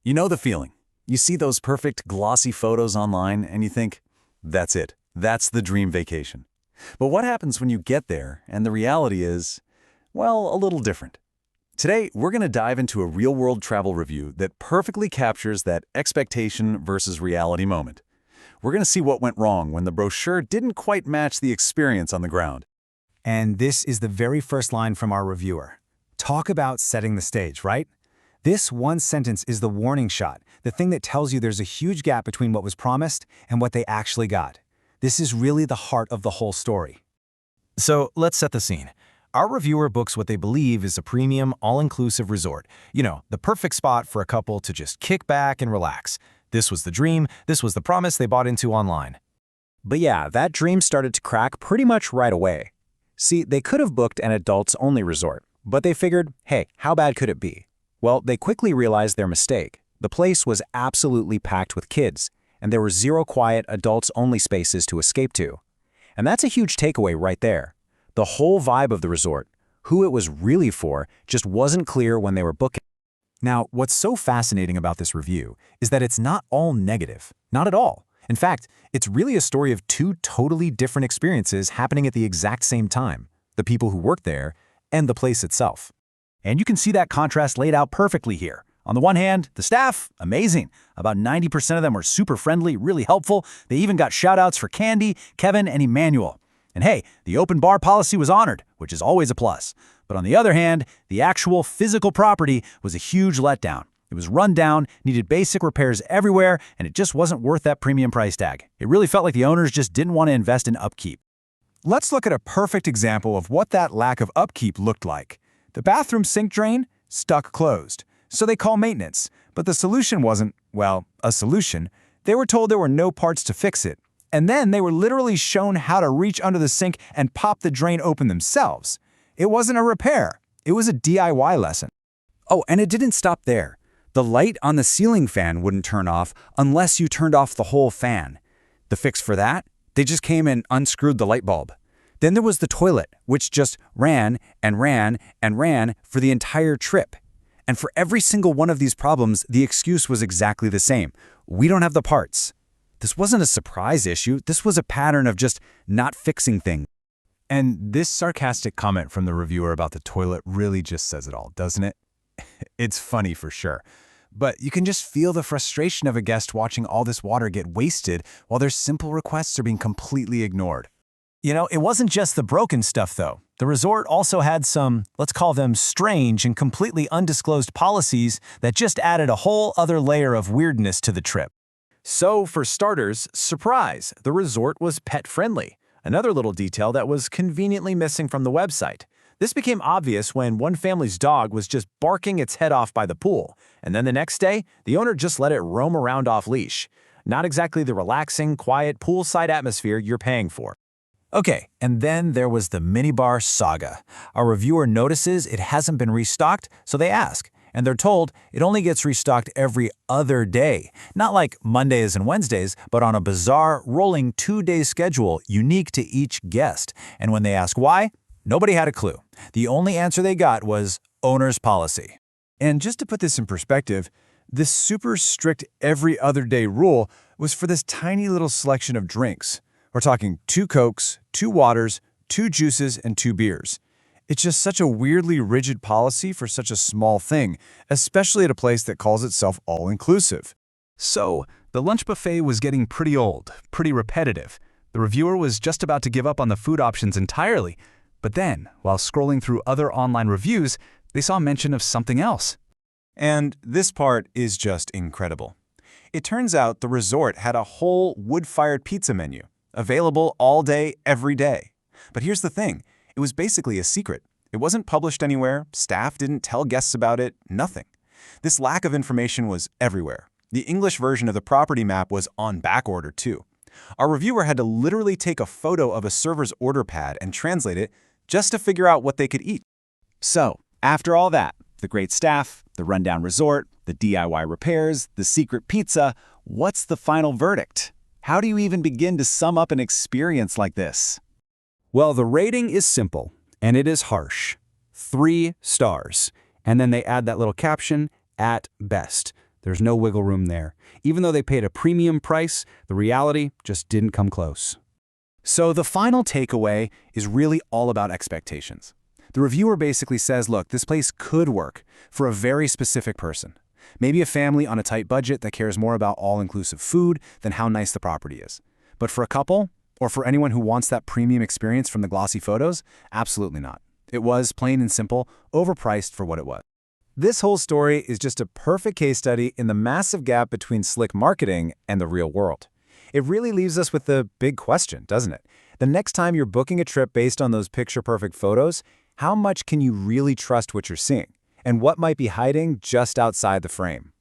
You know the feeling. You see those perfect glossy photos online and you think, that's it. That's the dream vacation. But what happens when you get there and the reality is, well, a little different? Today, we're going to dive into a real-world travel review that perfectly captures that expectation versus reality moment. We're going to see what went wrong when the brochure didn't quite match the experience on the ground. And this is the very first line from our reviewer. Talk about setting the stage, right? This one sentence is the warning shot, the thing that tells you there's a huge gap between what was promised and what they actually got. This is really the heart of the whole story. So let's set the scene. Our reviewer books what they believe is a premium, all-inclusive resort. You know, the perfect spot for a couple to just kick back and relax. This was the dream, this was the promise they bought into online. But yeah, that dream started to crack pretty much right away. See, they could have booked an adults-only resort, but they figured, hey, how bad could it be? Well, they quickly realized their mistake. The place was absolutely packed with kids, and there were zero quiet adults-only spaces to escape to. And that's a huge takeaway right there. The whole vibe of the resort, who it was really for, just wasn't clear when they were booking. Now, what's so fascinating about this review is that it's not all negative. Not at all. In fact, it's really a story of two totally different experiences happening at the exact same time, the people who worked there and the place itself. And you can see that contrast laid out perfectly here. On the one hand, the staff, amazing. About 90% of them were super friendly, really helpful. They even got shout-outs for Candy, Kevin, and Emmanuel. And hey, the open bar policy was honored, which is always a plus. But on the other hand, the actual physical property was a huge letdown. It was run down, needed basic repairs everywhere, and it just wasn't worth that premium price tag. It really felt like the owners just didn't want to invest in upkeep. Let's look at a perfect example of what that lack of upkeep looked like. The bathroom sink drain stuck closed, so they call maintenance. But the solution wasn't, well, a solution. They were told there were no parts to fix it. And then they were literally shown how to reach under the sink and pop the drain open themselves. It wasn't a repair. It was a DIY lesson. Oh, and it didn't stop there. The light on the ceiling fan wouldn't turn off unless you turned off the whole fan. The fix for that? They just came and unscrewed the light bulb. Then there was the toilet, which just ran and ran and ran for the entire trip. And for every single one of these problems, the excuse was exactly the same. We don't have the parts. This wasn't a surprise issue. This was a pattern of just not fixing things. And this sarcastic comment from the reviewer about the toilet really just says it all, doesn't it? It's funny for sure. But you can just feel the frustration of a guest watching all this water get wasted while their simple requests are being completely ignored. You know, it wasn't just the broken stuff, though. The resort also had some, let's call them strange and completely undisclosed policies that just added a whole other layer of weirdness to the trip. So, for starters, surprise, the resort was pet-friendly, another little detail that was conveniently missing from the website. This became obvious when one family's dog was just barking its head off by the pool, and then the next day, the owner just let it roam around off-leash. Not exactly the relaxing, quiet, poolside atmosphere you're paying for. Okay, and then there was the minibar saga. Our reviewer notices it hasn't been restocked, so they ask. And they're told it only gets restocked every other day. Not like Mondays and Wednesdays, but on a bizarre, rolling 2-day schedule unique to each guest. And when they ask why, nobody had a clue. The only answer they got was owner's policy. And just to put this in perspective, this super strict every other day rule was for this tiny little selection of drinks. We're talking 2 Cokes, 2 waters, 2 juices, and 2 beers. It's just such a weirdly rigid policy for such a small thing, especially at a place that calls itself all-inclusive. So, the lunch buffet was getting pretty old, pretty repetitive. The reviewer was just about to give up on the food options entirely. But then, while scrolling through other online reviews, they saw mention of something else. And this part is just incredible. It turns out the resort had a whole wood-fired pizza menu, available all day, every day. But here's the thing. It was basically a secret. It wasn't published anywhere, staff didn't tell guests about it, nothing. This lack of information was everywhere. The English version of the property map was on backorder too. Our reviewer had to literally take a photo of a server's order pad and translate it just to figure out what they could eat. So, after all that, the great staff, the rundown resort, the DIY repairs, the secret pizza, what's the final verdict? How do you even begin to sum up an experience like this? Well, the rating is simple, and it is harsh. 3 stars. And then they add that little caption, at best. There's no wiggle room there. Even though they paid a premium price, the reality just didn't come close. So the final takeaway is really all about expectations. The reviewer basically says, look, this place could work for a very specific person. Maybe a family on a tight budget that cares more about all-inclusive food than how nice the property is. But for a couple, or for anyone who wants that premium experience from the glossy photos, absolutely not. It was, plain and simple, overpriced for what it was. This whole story is just a perfect case study in the massive gap between slick marketing and the real world. It really leaves us with the big question, doesn't it? The next time you're booking a trip based on those picture-perfect photos, how much can you really trust what you're seeing? And what might be hiding just outside the frame?